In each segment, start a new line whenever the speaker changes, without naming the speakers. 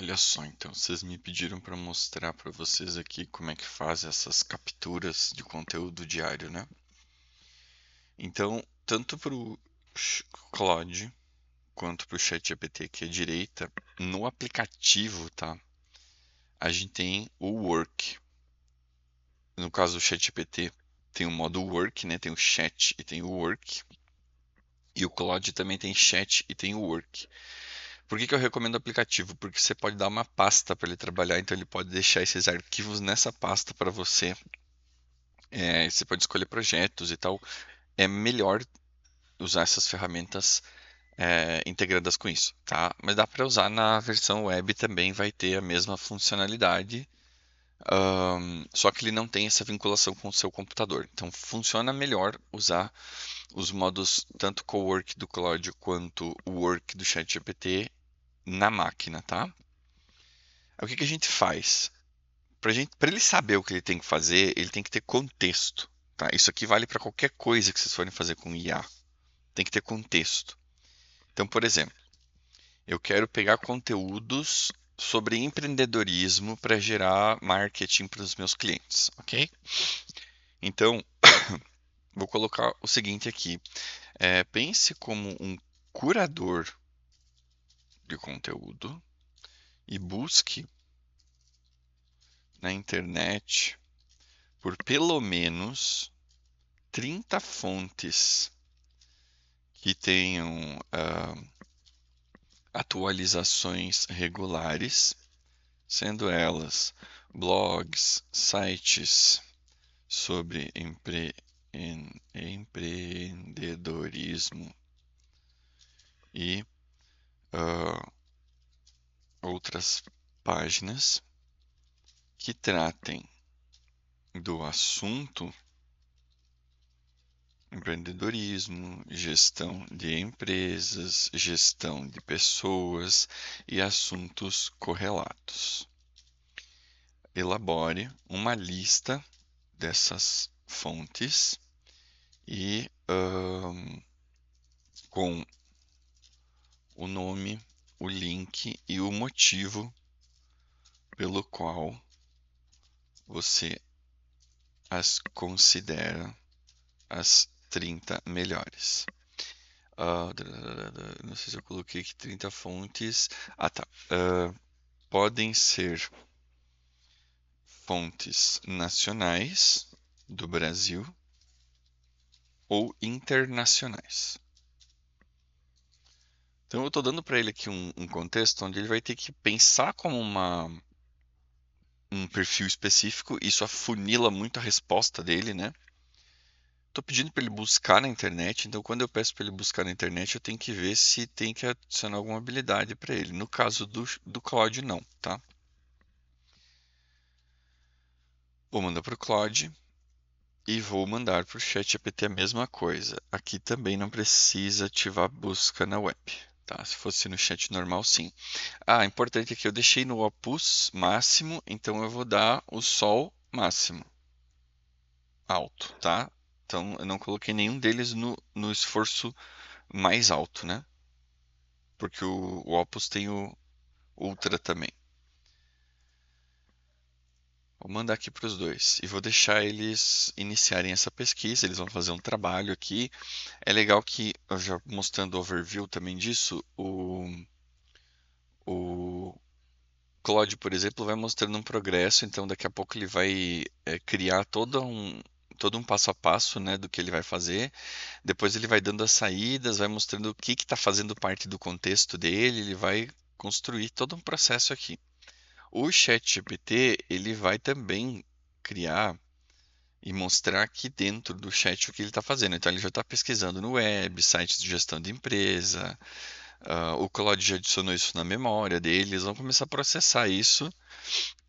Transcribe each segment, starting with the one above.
Olha só, então, vocês me pediram para mostrar para vocês aqui como é que faz essas capturas de conteúdo diário, né? Então, tanto para o Claude quanto para o ChatGPT aqui à direita, no aplicativo, tá? A gente tem o Work. No caso do ChatGPT, tem o modo Work, né? Tem o Chat e tem o Work. E o Claude também tem Chat e tem o Work. Por que eu recomendo o aplicativo? Porque você pode dar uma pasta para ele trabalhar, então ele pode deixar esses arquivos nessa pasta para você. Você pode escolher projetos e tal. É melhor usar essas ferramentas integradas com isso, tá? Mas dá para usar na versão web também, vai ter a mesma funcionalidade, só que ele não tem essa vinculação com o seu computador. Então funciona melhor usar os modos tanto co-work do Claude quanto o work do ChatGPT na máquina, tá? Aí, o que que a gente faz? Para ele saber o que ele tem que fazer, ele tem que ter contexto, tá? Isso aqui vale para qualquer coisa que vocês forem fazer com IA. Tem que ter contexto. Então, por exemplo, eu quero pegar conteúdos sobre empreendedorismo para gerar marketing para os meus clientes, ok? Então, vou colocar o seguinte aqui. Pense como um curador de conteúdo e busque na internet por pelo menos 30 fontes que tenham atualizações regulares, sendo elas blogs, sites sobre empreendedorismo e ah, outras páginas que tratem do assunto empreendedorismo, gestão de empresas, gestão de pessoas e assuntos correlatos. Elabore uma lista dessas fontes e com o nome, o link e o motivo pelo qual você as considera as 30 melhores. Não sei se eu coloquei aqui 30 fontes. Ah, tá. Podem ser fontes nacionais do Brasil ou internacionais. Então eu estou dando para ele aqui um contexto onde ele vai ter que pensar como um perfil específico. Isso afunila muito a resposta dele, né? Estou pedindo para ele buscar na internet, então quando eu peço para ele buscar na internet, eu tenho que ver se tem que adicionar alguma habilidade para ele. No caso do Claude, não, tá? Vou mandar para o Claude e vou mandar para o ChatGPT a mesma coisa. Aqui também não precisa ativar busca na web, tá? Se fosse no chat normal, sim. Importante aqui, eu deixei no opus máximo, então eu vou dar o sol máximo, alto, tá? Então eu não coloquei nenhum deles no esforço mais alto, né? Porque o Opus tem o Ultra também. Vou mandar aqui para os dois e vou deixar eles iniciarem essa pesquisa. Eles vão fazer um trabalho aqui. É legal que, eu já mostrando o overview também disso, o Claude, por exemplo, vai mostrando um progresso. Então, daqui a pouco ele vai criar todo um passo a passo, né, do que ele vai fazer. Depois ele vai dando as saídas, vai mostrando o que está fazendo parte do contexto dele. Ele vai construir todo um processo aqui. O ChatGPT, ele vai também criar e mostrar aqui dentro do chat o que ele está fazendo. Então, ele já está pesquisando no web, sites de gestão de empresa. O Claude já adicionou isso na memória dele. Eles vão começar a processar isso.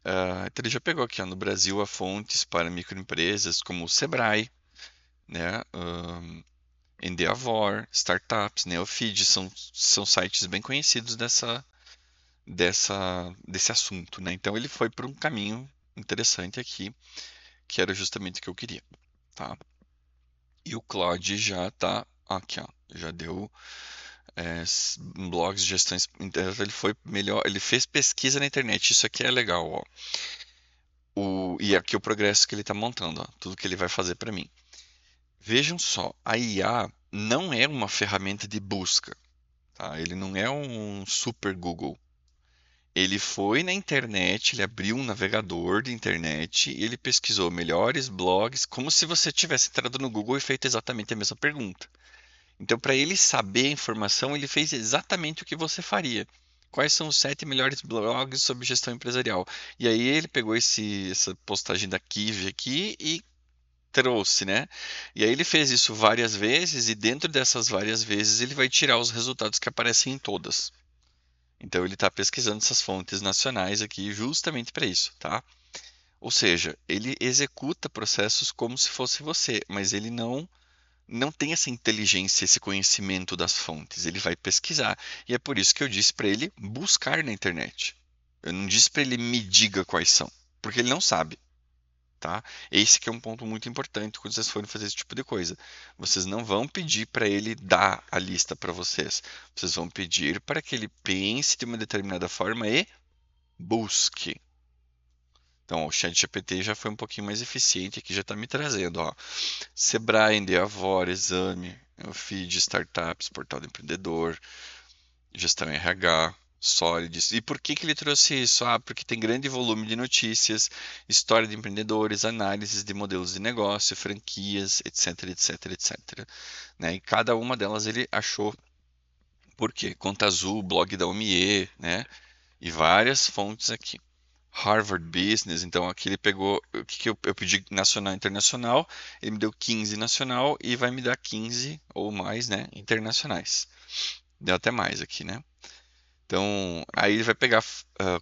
Então, ele já pegou aqui, ó, no Brasil, a fontes para microempresas como o Sebrae, né? Endeavor, Startups, Neofeed, são sites bem conhecidos desse assunto, né? Então ele foi por um caminho interessante aqui, que era justamente o que eu queria, tá? E o Claude já tá aqui, ó, já deu blogs de gestões. Então, ele foi melhor, ele fez pesquisa na internet. Isso aqui é legal, ó. E aqui o progresso que ele está montando, ó, tudo que ele vai fazer para mim. Vejam só, a IA não é uma ferramenta de busca, tá? Ele não é um super Google. Ele foi na internet, ele abriu um navegador de internet e ele pesquisou melhores blogs, como se você tivesse entrado no Google e feito exatamente a mesma pergunta. Então, para ele saber a informação, ele fez exatamente o que você faria. Quais são os 7 melhores blogs sobre gestão empresarial? E aí ele pegou essa postagem da Kivi aqui e trouxe, né? E aí ele fez isso várias vezes e dentro dessas várias vezes ele vai tirar os resultados que aparecem em todas. Então ele está pesquisando essas fontes nacionais aqui justamente para isso, tá? Ou seja, ele executa processos como se fosse você, mas ele não tem essa inteligência, esse conhecimento das fontes. Ele vai pesquisar. E é por isso que eu disse para ele buscar na internet. Eu não disse para ele me diga quais são, porque ele não sabe, tá? Esse que é um ponto muito importante quando vocês forem fazer esse tipo de coisa. Vocês não vão pedir para ele dar a lista para vocês. Vocês vão pedir para que ele pense de uma determinada forma e busque. Então, o ChatGPT já foi um pouquinho mais eficiente aqui, já está me trazendo, ó. Sebrae, Endeavor, Exame, o Feed, Startups, Portal do Empreendedor, Gestão RH, Solids. E por que que ele trouxe isso? Ah, porque tem grande volume de notícias, história de empreendedores, análises de modelos de negócio, franquias, etc, etc, etc. Né? E cada uma delas ele achou por quê? Conta Azul, blog da OMIE, né? E várias fontes aqui. Harvard Business, então aqui ele pegou o que eu pedi nacional e internacional, ele me deu 15 nacional e vai me dar 15 ou mais, né, internacionais. Deu até mais aqui, né? Então, aí ele vai pegar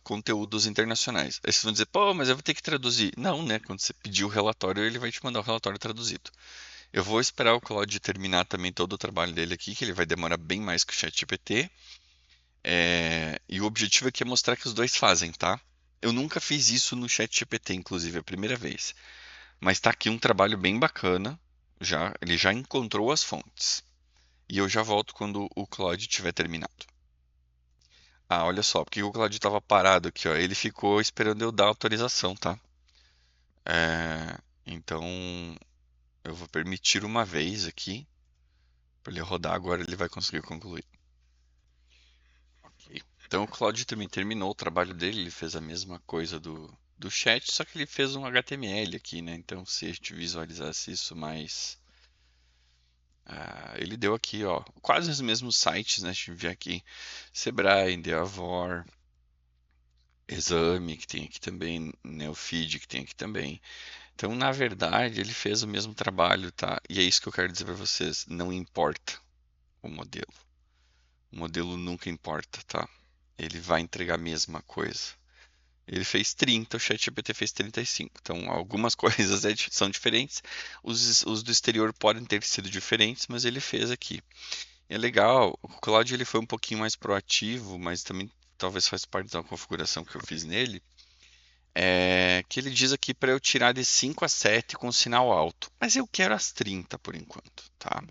conteúdos internacionais. Aí vocês vão dizer, pô, mas eu vou ter que traduzir. Não, né? Quando você pedir o relatório, ele vai te mandar o relatório traduzido. Eu vou esperar o Claude terminar também todo o trabalho dele aqui, que ele vai demorar bem mais que o ChatGPT. E o objetivo aqui é mostrar que os dois fazem, tá? Eu nunca fiz isso no ChatGPT, inclusive, é a primeira vez. Mas tá aqui um trabalho bem bacana. Ele já encontrou as fontes. E eu já volto quando o Claude tiver terminado. Ah, olha só, porque o Claudio estava parado aqui, ó. Ele ficou esperando eu dar autorização, tá? Então eu vou permitir uma vez aqui para ele rodar. Agora ele vai conseguir concluir. Ok. Então o Claudio também terminou o trabalho dele. Ele fez a mesma coisa do chat, só que ele fez um HTML aqui, né? Então se a gente visualizasse isso mais, ele deu aqui, ó, quase os mesmos sites, né? Deixa eu ver aqui: Sebrae, Endeavor, Exame, que tem aqui também, Neofeed, que tem aqui também. Então, na verdade, ele fez o mesmo trabalho, tá? E é isso que eu quero dizer para vocês. Não importa o modelo. O modelo nunca importa, tá? Ele vai entregar a mesma coisa. Ele fez 30, o ChatGPT fez 35. Então, algumas coisas são diferentes. Os do exterior podem ter sido diferentes, mas ele fez aqui. E é legal. O Claude ele foi um pouquinho mais proativo, mas também talvez faz parte da configuração que eu fiz nele. Que ele diz aqui para eu tirar de 5 a 7 com sinal alto, mas eu quero as 30 por enquanto, tá?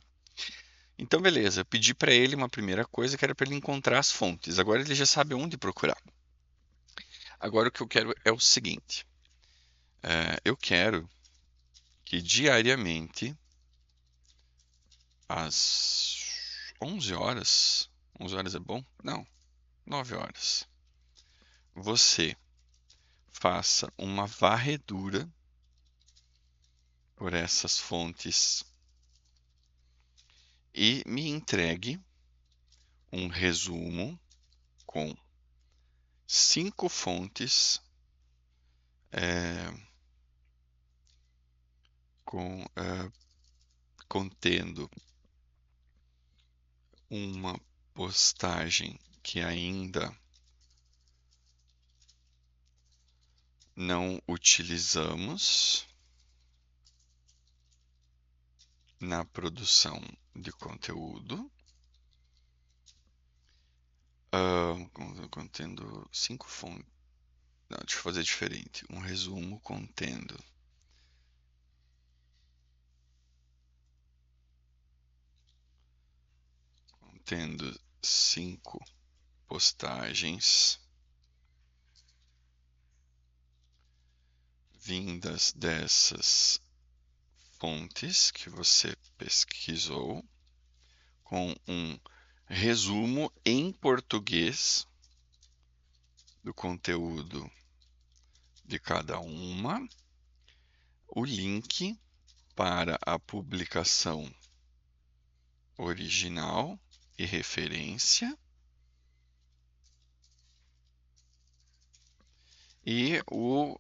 Então, beleza, eu pedi para ele uma primeira coisa que era para ele encontrar as fontes. Agora ele já sabe onde procurar. Agora o que eu quero é o seguinte: eu quero que diariamente, às 11 horas, 11 horas é bom? Não, 9 horas, você faça uma varredura por essas fontes e me entregue um resumo com 5 fontes é, contendo uma postagem que ainda não utilizamos na produção de conteúdo, contendo 5 fontes. Não, deixa eu fazer diferente. Um resumo contendo 5 postagens vindas dessas fontes que você pesquisou, com um resumo em português do conteúdo de cada uma, o link para a publicação original e referência, e o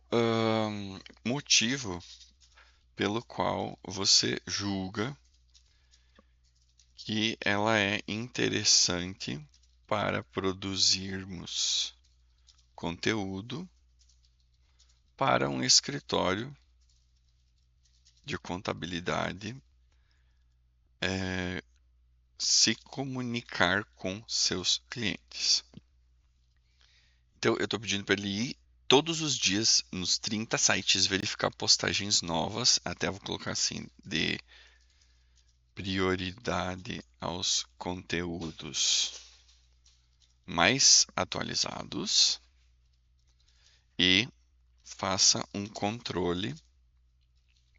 motivo pelo qual você julga que ela é interessante para produzirmos conteúdo para um escritório de contabilidade se comunicar com seus clientes. Então, eu estou pedindo para ele ir todos os dias nos 30 sites verificar postagens novas, até vou colocar assim, de prioridade aos conteúdos mais atualizados, e faça um controle.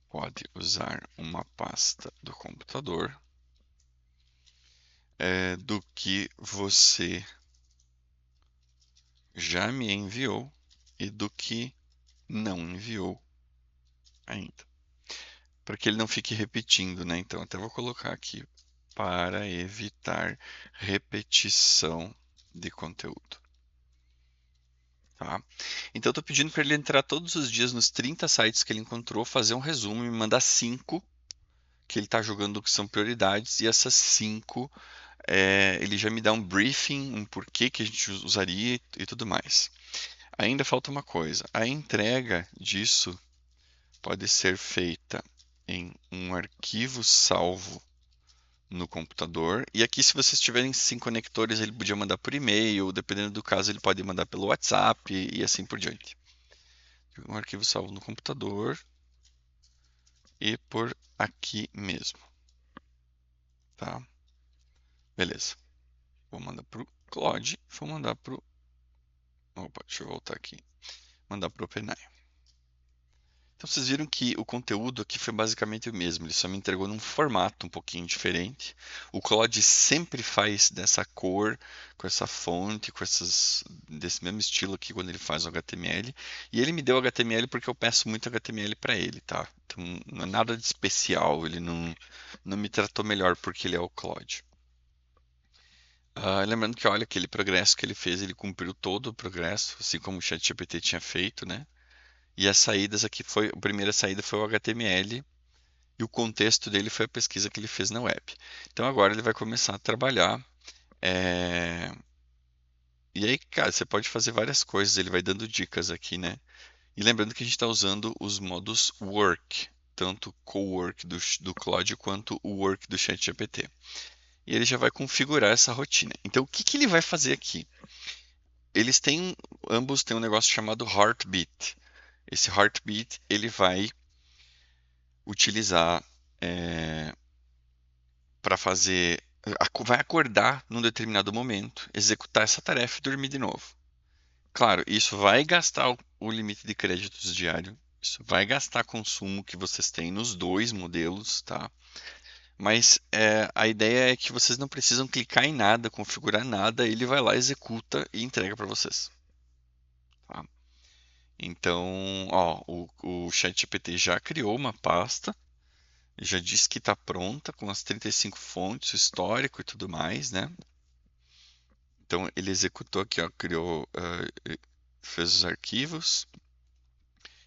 Pode usar uma pasta do computador do que você já me enviou e do que não enviou ainda, para que ele não fique repetindo, né? Então, até vou colocar aqui para evitar repetição de conteúdo. Tá? Então, eu estou pedindo para ele entrar todos os dias nos 30 sites que ele encontrou, fazer um resumo e me mandar 5 que ele está jogando que são prioridades, e essas 5 ele já me dá um briefing, um porquê que a gente usaria e tudo mais. Ainda falta uma coisa: a entrega disso pode ser feita em um arquivo salvo no computador. E aqui, se vocês tiverem 5 conectores, ele podia mandar por e-mail, dependendo do caso, ele pode mandar pelo WhatsApp e assim por diante. Um arquivo salvo no computador e por aqui mesmo. Tá? Beleza. Vou mandar para o Claude, vou mandar para o... Opa, deixa eu voltar aqui. Mandar para o OpenAI. Então vocês viram que o conteúdo aqui foi basicamente o mesmo, ele só me entregou num formato um pouquinho diferente. O Claude sempre faz dessa cor, com essa fonte, desse mesmo estilo aqui quando ele faz o HTML. E ele me deu HTML porque eu peço muito HTML para ele, tá? Então não é nada de especial, ele não me tratou melhor porque ele é o Claude. Lembrando que, olha, aquele progresso que ele fez, ele cumpriu todo o progresso, assim como o ChatGPT tinha feito, né? E as saídas aqui a primeira saída foi o HTML e o contexto dele foi a pesquisa que ele fez na web. Então agora ele vai começar a trabalhar. E aí, cara, você pode fazer várias coisas, ele vai dando dicas aqui, né? E lembrando que a gente está usando os modos work, tanto o co-work do Claude quanto o work do ChatGPT. E ele já vai configurar essa rotina. Então o que ele vai fazer aqui? Ambos têm um negócio chamado Heartbeat. Esse Heartbeat ele vai utilizar para fazer. Vai acordar num determinado momento, executar essa tarefa e dormir de novo. Claro, isso vai gastar o limite de créditos diário, isso vai gastar consumo que vocês têm nos dois modelos, tá? Mas a ideia é que vocês não precisam clicar em nada, configurar nada, ele vai lá, executa e entrega para vocês. Tá? Então, ó, o ChatGPT já criou uma pasta, já disse que está pronta com as 35 fontes, o histórico e tudo mais, né? Então ele executou aqui, ó, criou, fez os arquivos.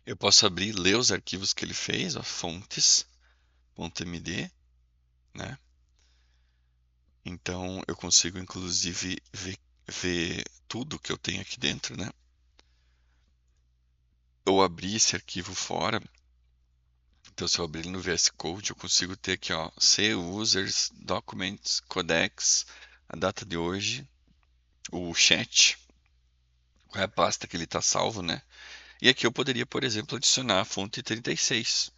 Eu posso abrir e ler os arquivos que ele fez, ó, fontes.md, né? Então eu consigo inclusive ver tudo que eu tenho aqui dentro, né? Eu abri esse arquivo fora. Então, se eu abrir no VS Code, eu consigo ter aqui, ó, C, users, documents, codecs, a data de hoje, o chat, qual é a pasta que ele está salvo, né? E aqui eu poderia, por exemplo, adicionar a fonte 36.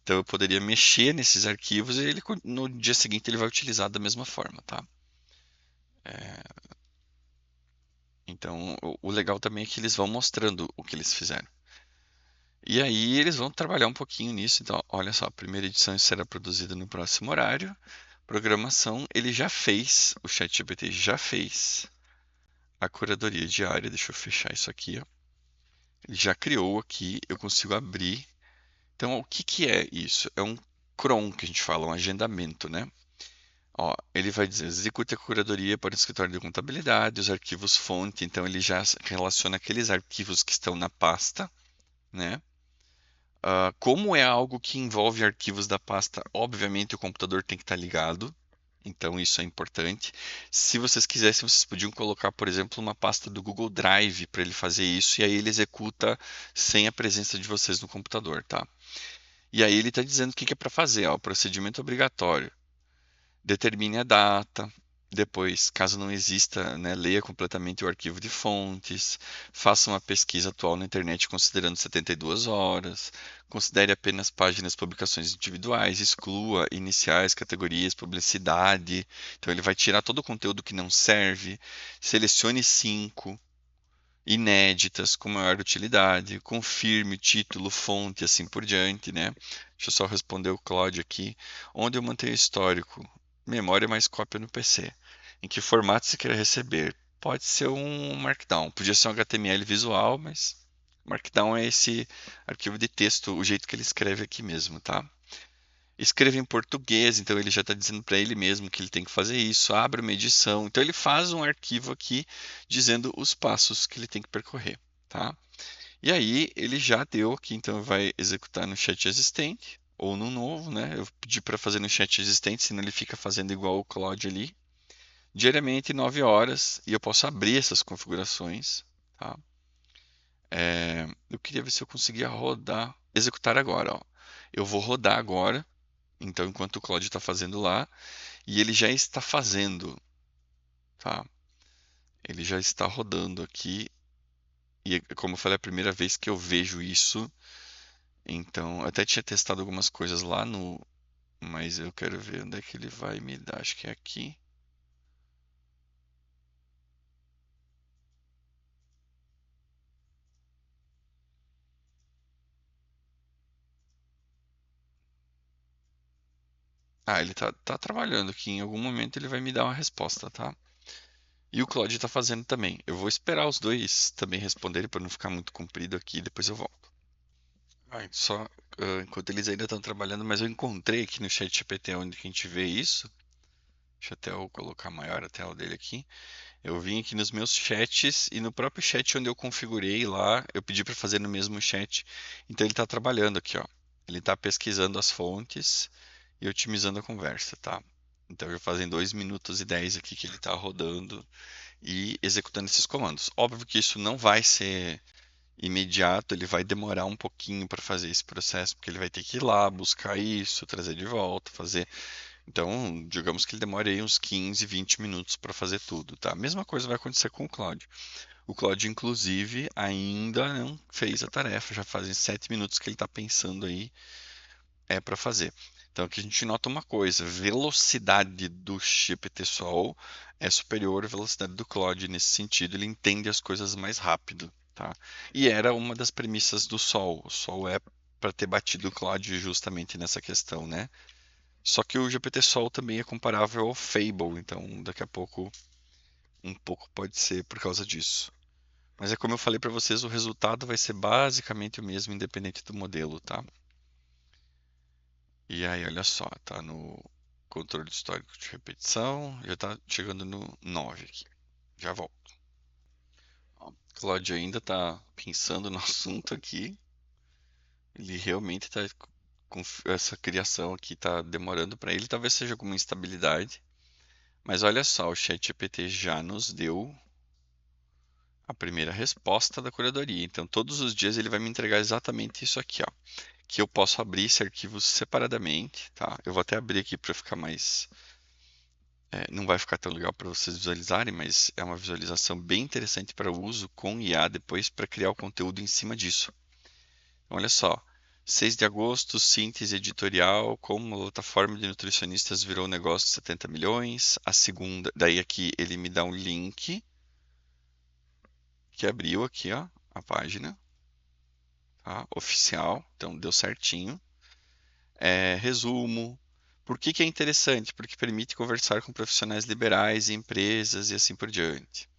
Então, eu poderia mexer nesses arquivos e no dia seguinte ele vai utilizar da mesma forma, tá? Então, o legal também é que eles vão mostrando o que eles fizeram. E aí eles vão trabalhar um pouquinho nisso. Então, olha só, a primeira edição será produzida no próximo horário. Programação, ele já fez, o ChatGPT já fez a curadoria diária. Deixa eu fechar isso aqui, ó. Ele já criou aqui, eu consigo abrir. Então, o que que é isso? É um cron que a gente fala, um agendamento, né? Ó, ele vai dizer, execute a curadoria para o escritório de contabilidade, os arquivos fonte, então ele já relaciona aqueles arquivos que estão na pasta, né? Como é algo que envolve arquivos da pasta, obviamente o computador tem que estar ligado, então isso é importante. Se vocês quisessem, vocês podiam colocar, por exemplo, uma pasta do Google Drive para ele fazer isso, e aí ele executa sem a presença de vocês no computador, tá? E aí ele está dizendo o que que é para fazer, ó, procedimento obrigatório. Determine a data. Depois, caso não exista, né, leia completamente o arquivo de fontes. Faça uma pesquisa atual na internet considerando 72 horas. Considere apenas páginas, publicações individuais. Exclua iniciais, categorias, publicidade. Então, ele vai tirar todo o conteúdo que não serve. Selecione 5 inéditas com maior utilidade. Confirme título, fonte, assim por diante, né? Deixa eu só responder o Claude aqui. Onde eu mantenho histórico? Memória mais cópia no PC. Em que formato você quer receber? Pode ser um Markdown. Podia ser um HTML visual, mas Markdown é esse arquivo de texto, o jeito que ele escreve aqui mesmo, tá? Escreva em português, então ele já está dizendo para ele mesmo que ele tem que fazer isso. Abre uma edição. Então ele faz um arquivo aqui dizendo os passos que ele tem que percorrer, tá? E aí ele já deu aqui, então vai executar no chat existente ou no novo, né? Eu pedi para fazer no chat existente, senão ele fica fazendo igual o Claude ali. Diariamente 9 horas e eu posso abrir essas configurações, tá? Eu queria ver se eu conseguia rodar, executar agora, ó. Eu vou rodar agora, então enquanto o Claude está fazendo lá, e ele já está fazendo, tá? Ele já está rodando aqui, e como eu falei, é a primeira vez que eu vejo isso, então eu até tinha testado algumas coisas lá no, mas eu quero ver onde é que ele vai me dar, acho que é aqui. Ah, ele tá trabalhando aqui, em algum momento ele vai me dar uma resposta, tá? E o Claude tá fazendo também. Eu vou esperar os dois também responderem para não ficar muito comprido aqui, depois eu volto. Só enquanto eles ainda estão trabalhando, mas eu encontrei aqui no chat GPT onde que a gente vê isso. Deixa até eu colocar maior a tela dele aqui. Eu vim aqui nos meus chats e no próprio chat onde eu configurei lá, eu pedi para fazer no mesmo chat. Então ele está trabalhando aqui, ó. Ele está pesquisando as fontes e otimizando a conversa, tá? Então já fazem 2 minutos e 10 aqui que ele está rodando e executando esses comandos. Óbvio que isso não vai ser imediato, ele vai demorar um pouquinho para fazer esse processo, porque ele vai ter que ir lá, buscar isso, trazer de volta, fazer. Então, digamos que ele demore aí uns 15, 20 minutos para fazer tudo, tá? A mesma coisa vai acontecer com o Claude. O Claude, inclusive, ainda não fez a tarefa, já fazem 7 minutos que ele está pensando aí para fazer. Então, aqui a gente nota uma coisa: velocidade do GPT-Sol é superior à velocidade do Claude nesse sentido, ele entende as coisas mais rápido, tá? E era uma das premissas do Sol. O Sol é para ter batido o Claude justamente nessa questão, né? Só que o GPT-Sol também é comparável ao Fable, então daqui a pouco um pouco pode ser por causa disso. Mas é como eu falei para vocês, o resultado vai ser basicamente o mesmo, independente do modelo, tá? E aí, olha só, tá no controle histórico de repetição, já tá chegando no 9 aqui. Já volto. Ó, Claudio ainda tá pensando no assunto aqui. Ele realmente tá com essa criação aqui tá demorando para ele, talvez seja alguma instabilidade. Mas olha só, o ChatGPT já nos deu a primeira resposta da curadoria. Então, todos os dias ele vai me entregar exatamente isso aqui, ó, que eu posso abrir esse arquivo separadamente, tá? Eu vou até abrir aqui para ficar mais, não vai ficar tão legal para vocês visualizarem, mas é uma visualização bem interessante para uso com IA depois para criar o conteúdo em cima disso. Então, olha só, 6 de agosto, síntese editorial, como a plataforma de nutricionistas virou um negócio de 70 milhões. A segunda, daí aqui ele me dá um link que abriu aqui, ó, a página, tá? Oficial, então deu certinho. Resumo. Por que que é interessante? Porque permite conversar com profissionais liberais e empresas e assim por diante.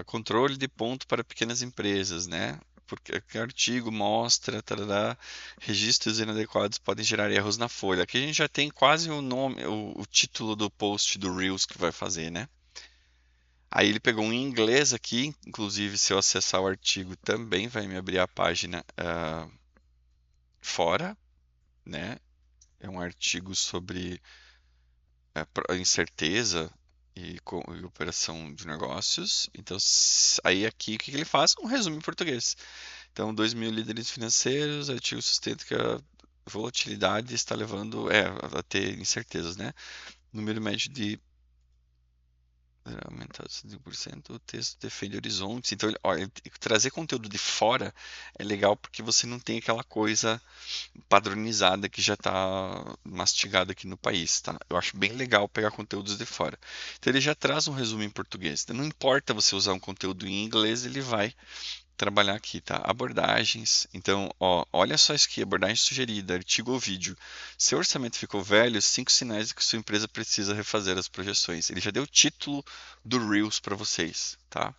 Controle de ponto para pequenas empresas, né? Porque o artigo mostra, tarará, registros inadequados podem gerar erros na folha. Aqui a gente já tem quase o nome, o título do post do Reels que vai fazer, né? Aí ele pegou um em inglês aqui, inclusive se eu acessar o artigo também vai me abrir a página fora, né? É um artigo sobre incerteza e operação de negócios. Então, aí aqui o que que ele faz? Um resumo em português. Então, 2.000 líderes financeiros, artigo sustenta que a volatilidade está levando a ter incertezas, né? Número médio de aumentado 5%, o texto defende horizontes. Então, olha, trazer conteúdo de fora é legal porque você não tem aquela coisa padronizada que já está mastigada aqui no país, tá? Eu acho bem legal pegar conteúdos de fora. Então ele já traz um resumo em português. Então, não importa você usar um conteúdo em inglês, ele vai trabalhar aqui, tá? Abordagens. Então, ó, olha só isso aqui, abordagem sugerida, artigo ou vídeo. Seu orçamento ficou velho, 5 sinais de que sua empresa precisa refazer as projeções. Ele já deu o título do Reels para vocês, tá?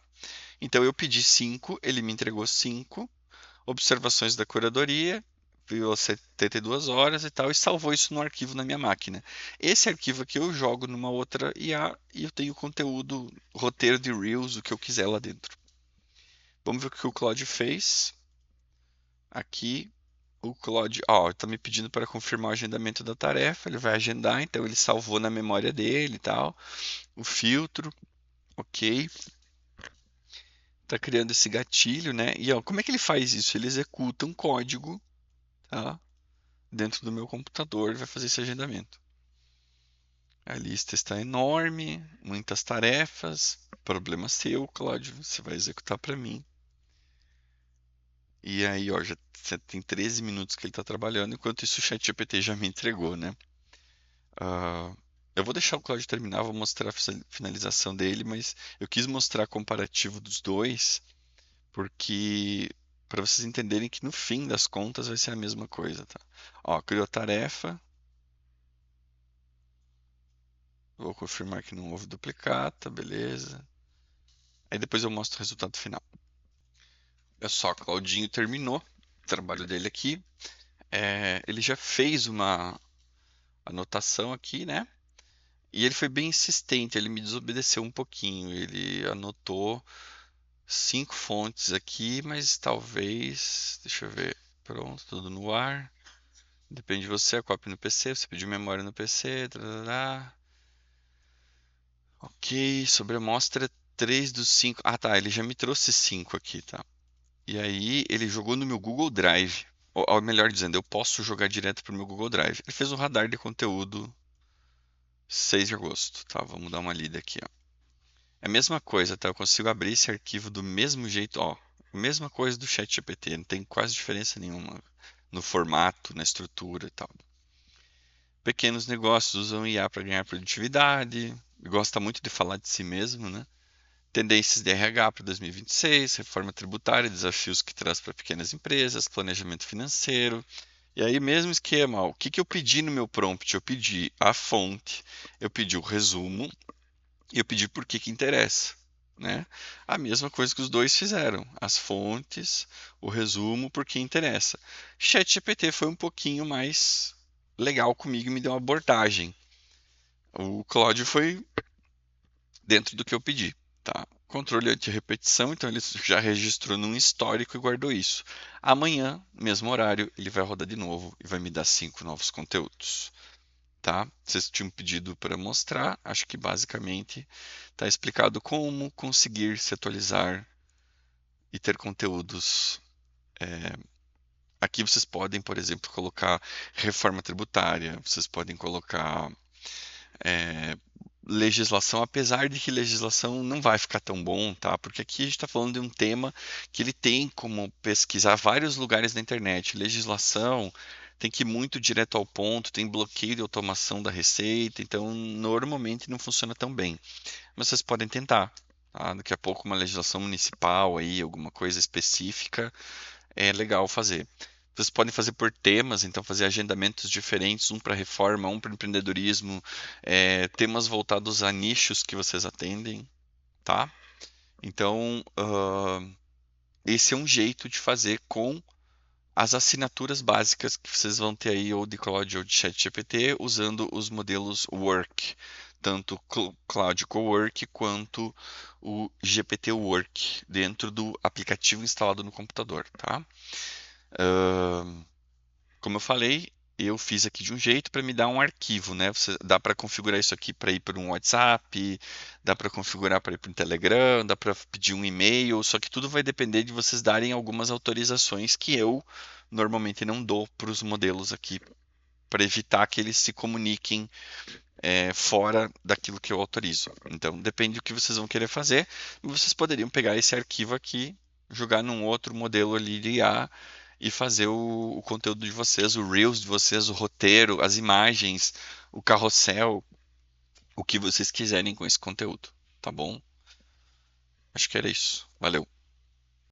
Então eu pedi 5, ele me entregou 5 observações da curadoria, viu as 72 horas e tal, e salvou isso no arquivo na minha máquina. Esse arquivo aqui eu jogo numa outra IA e eu tenho conteúdo, roteiro de Reels, o que eu quiser lá dentro. Vamos ver o que o Claude fez. Aqui, o Claude, ó, está me pedindo para confirmar o agendamento da tarefa, ele vai agendar, então ele salvou na memória dele e tal, o filtro, ok. Tá criando esse gatilho, né? E ó, como é que ele faz isso? Ele executa um código, tá? Dentro do meu computador e vai fazer esse agendamento. A lista está enorme, muitas tarefas, problema seu, Cláudio, você vai executar para mim. E aí, ó, já tem 13 minutos que ele está trabalhando, enquanto isso o ChatGPT já me entregou, né? Eu vou deixar o Cláudio terminar, vou mostrar a finalização dele, mas eu quis mostrar comparativo dos dois, porque para vocês entenderem que no fim das contas vai ser a mesma coisa, tá? Ó, criou tarefa. Vou confirmar que não houve duplicata, beleza. Aí depois eu mostro o resultado final. É só, Claudinho terminou o trabalho dele aqui. Ele já fez uma anotação aqui, né? E ele foi bem insistente, ele me desobedeceu um pouquinho. Ele anotou 5 fontes aqui, mas talvez. Deixa eu ver. Pronto, tudo no ar. Depende de você, a cópia no PC. Você pediu memória no PC. Tarará. Ok, sobre a amostra 3 dos 5. Ah, tá, ele já me trouxe 5 aqui, tá? E aí ele jogou no meu Google Drive. Ou melhor dizendo, eu posso jogar direto para o meu Google Drive. Ele fez um radar de conteúdo 6 de agosto, tá? Vamos dar uma lida aqui, ó. É a mesma coisa, tá? Eu consigo abrir esse arquivo do mesmo jeito, ó. Mesma coisa do ChatGPT, não tem quase diferença nenhuma no formato, na estrutura e tal. Pequenos negócios usam IA para ganhar produtividade. Gosta muito de falar de si mesmo, né? Tendências de RH para 2026, reforma tributária, desafios que traz para pequenas empresas, planejamento financeiro. E aí, mesmo esquema, ó, o que que eu pedi no meu prompt? Eu pedi a fonte, eu pedi o resumo e eu pedi por que que interessa, né? A mesma coisa que os dois fizeram, as fontes, o resumo, por que interessa. ChatGPT foi um pouquinho mais legal comigo e me deu uma abordagem. O Claude foi dentro do que eu pedi, tá? Controle anti-repetição, então ele já registrou num histórico e guardou isso. Amanhã, mesmo horário, ele vai rodar de novo e vai me dar 5 novos conteúdos, tá? Vocês tinham pedido para mostrar, acho que basicamente está explicado como conseguir se atualizar e ter conteúdos. Aqui vocês podem, por exemplo, colocar reforma tributária, vocês podem colocar legislação, apesar de que legislação não vai ficar tão bom, tá? Porque aqui a gente está falando de um tema que ele tem como pesquisar vários lugares na internet. Legislação tem que ir muito direto ao ponto, tem bloqueio de automação da receita, então normalmente não funciona tão bem. Mas vocês podem tentar, tá? Daqui a pouco uma legislação municipal aí, alguma coisa específica, é legal fazer. Vocês podem fazer por temas, então fazer agendamentos diferentes, um para reforma, um para empreendedorismo, temas voltados a nichos que vocês atendem, tá? Então, esse é um jeito de fazer com as assinaturas básicas que vocês vão ter aí, ou de Claude ou de ChatGPT, usando os modelos Work, tanto Cloud Cowork quanto o GPT Work, dentro do aplicativo instalado no computador, tá? Como eu falei, eu fiz aqui de um jeito para me dar um arquivo, né? Dá para configurar isso aqui para ir para um WhatsApp, dá para configurar para ir para um Telegram, dá para pedir um e-mail, só que tudo vai depender de vocês darem algumas autorizações que eu normalmente não dou para os modelos aqui, para evitar que eles se comuniquem fora daquilo que eu autorizo. Então, depende do que vocês vão querer fazer, vocês poderiam pegar esse arquivo aqui, jogar num outro modelo ali de IA e fazer o conteúdo de vocês, o Reels de vocês, o roteiro, as imagens, o carrossel, o que vocês quiserem com esse conteúdo, tá bom? Acho que era isso. Valeu.